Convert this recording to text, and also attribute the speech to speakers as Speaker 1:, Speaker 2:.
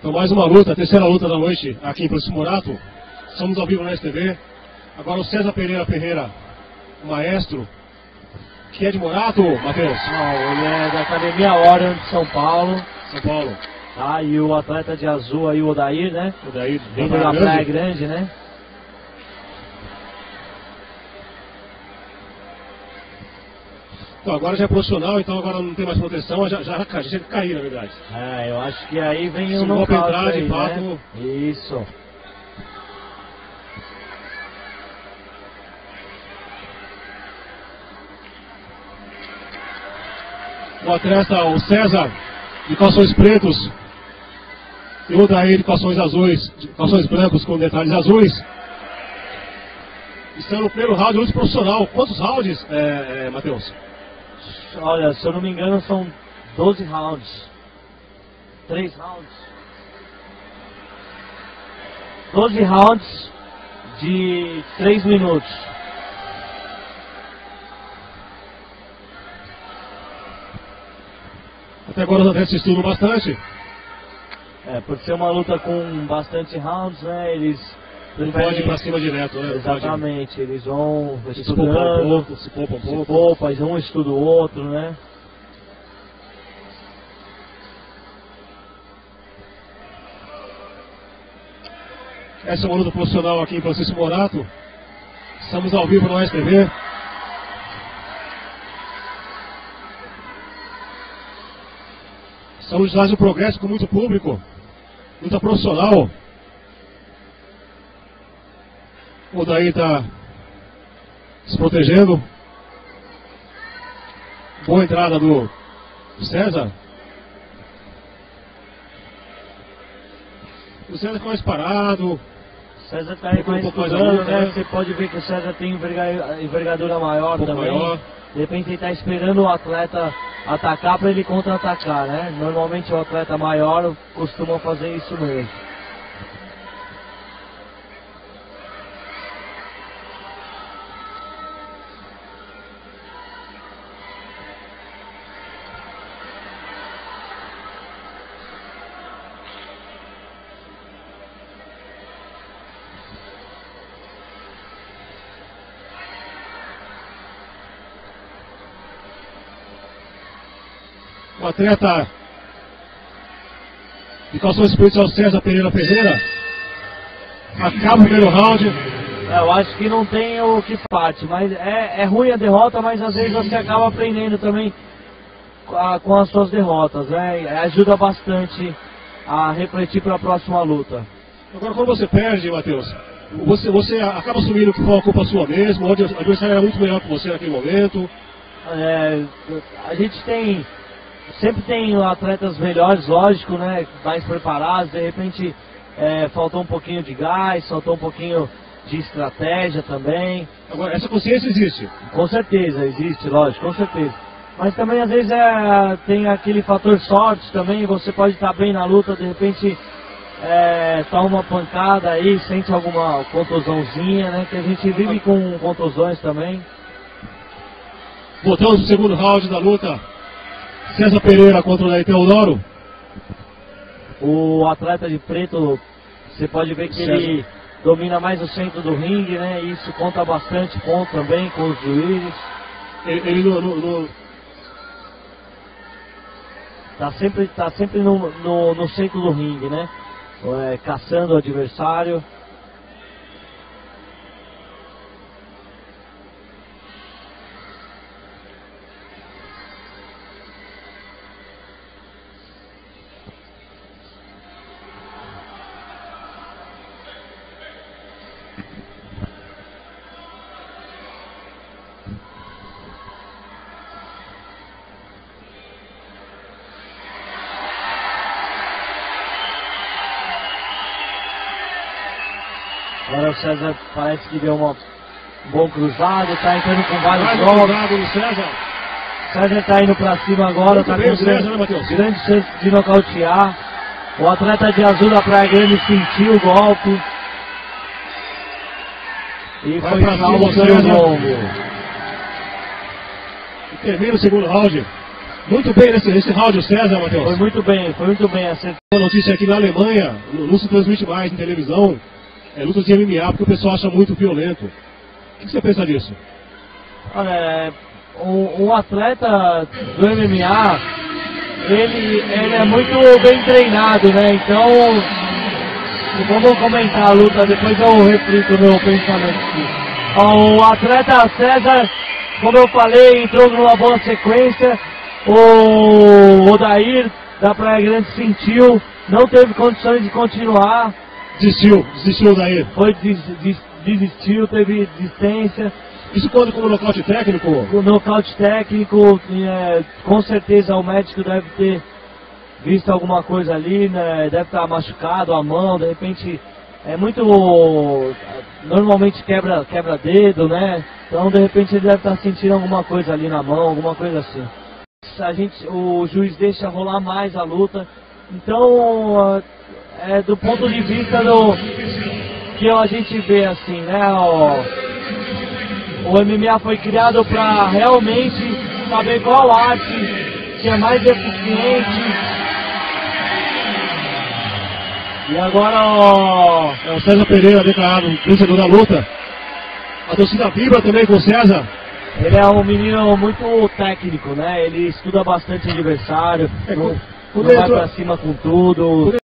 Speaker 1: Então mais uma luta, a terceira luta da noite aqui em Francisco Morato. Estamos ao vivo na STV. Agora o César Pereira Ferreira, o maestro, que é de Morato, Matheus?
Speaker 2: Não, ele é da Academia Orion de São Paulo.
Speaker 1: São Paulo.
Speaker 2: Tá, e o atleta de azul aí, o Odair, né?
Speaker 1: Odair,
Speaker 2: vindo da Praia Grande, né?
Speaker 1: Então agora já é profissional, então agora não tem mais proteção, já caiu, na verdade.
Speaker 2: É, eu acho que aí vem
Speaker 1: se
Speaker 2: um nocaute
Speaker 1: entrar,
Speaker 2: aí,
Speaker 1: de fato...
Speaker 2: né? Isso.
Speaker 1: O atleta, o César, de calções pretos, e o Odair de calções azuis, de calções brancos com detalhes azuis. Estão no primeiro round, luta profissional. Quantos rounds, Matheus?
Speaker 2: Olha, se eu não me engano são 12 rounds. 3 rounds. 12 rounds de 3 minutos.
Speaker 1: Até agora os atletas estudam bastante.
Speaker 2: É, por ser uma luta com bastante rounds, né, eles...
Speaker 1: Não pode ir pra cima direto, né?
Speaker 2: Exatamente, eles vão
Speaker 1: se poupar um pouco, se poupa um pouco.
Speaker 2: Se poupa, um estuda o outro, né?
Speaker 1: Essa é uma luta profissional aqui em Francisco Morato. Estamos ao vivo no STV. Estamos lá no Progresso com muito público. Luta profissional. O Odair está se protegendo. Boa entrada do César. O César ficou mais parado.
Speaker 2: O César está aí mais estudando, né? Você pode ver que o César tem envergadura maior também. Maior. De repente ele está esperando o atleta atacar para ele contra-atacar, né? Normalmente o atleta maior costuma fazer isso mesmo.
Speaker 1: O atleta de calções pretos é o César Pereira Ferreira. Acaba o primeiro round.
Speaker 2: Eu acho que não tem o que parte, mas é ruim a derrota, mas às vezes você acaba aprendendo também com as suas derrotas, né? Ajuda bastante a refletir para a próxima luta.
Speaker 1: Agora quando você perde, Matheus, você acaba assumindo que foi uma culpa sua mesmo, o adversário era muito melhor que você naquele momento.
Speaker 2: A gente sempre tem atletas melhores, lógico, né? Mais preparados, de repente faltou um pouquinho de gás, faltou um pouquinho de estratégia também.
Speaker 1: Agora, essa consciência existe?
Speaker 2: Com certeza, existe, lógico, com certeza. Mas também às vezes tem aquele fator sorte também, você pode estar bem na luta, de repente toma uma pancada aí, sente alguma contusãozinha, né? Que a gente vive com contusões também.
Speaker 1: Voltamos pro segundo round da luta. César Pereira contra o Odair Teodoro.
Speaker 2: O atleta de preto, você pode ver que ele domina mais o centro do ringue, né? E isso conta bastante ponto também com os juízes.
Speaker 1: Ele
Speaker 2: tá sempre no centro do ringue, né? Caçando o adversário. Agora o César parece que deu um bom cruzado, está entrando com vários golpes. O César está indo para cima agora, está com grande chance de nocautear. O atleta de azul da Praia Grande sentiu o golpe. E
Speaker 1: vai
Speaker 2: foi
Speaker 1: pra cima o
Speaker 2: longo.
Speaker 1: Termina o segundo round. Muito bem nesse round, César, Matheus.
Speaker 2: Foi muito bem. Acertou.
Speaker 1: Uma notícia aqui na Alemanha, não se transmite mais em televisão, lutas de MMA, porque o pessoal acha muito violento. O que você pensa disso?
Speaker 2: Olha, um atleta do MMA, ele é muito bem treinado, né? Então, vamos comentar a luta, depois eu reflito o meu pensamento aqui. O atleta César, como eu falei, entrou numa boa sequência. O Odair da Praia Grande sentiu, não teve condições de continuar.
Speaker 1: Desistiu o Odair.
Speaker 2: Desistiu, teve desistência.
Speaker 1: Isso quando como nocaute técnico?
Speaker 2: O nocaute técnico, com certeza o médico deve ter visto alguma coisa ali, né? Deve estar machucado a mão, de repente é muito... Normalmente quebra dedo, né? Então de repente ele deve estar sentindo alguma coisa ali na mão, alguma coisa assim. O juiz deixa rolar mais a luta. Então, do ponto de vista que a gente vê assim, né? O MMA foi criado para realmente saber qual arte que é mais eficiente. E agora
Speaker 1: o César Pereira declarado vencedor da luta. A torcida vibra também com o César.
Speaker 2: Ele é um menino muito técnico, né? Ele estuda bastante o adversário, não vai pra cima com tudo.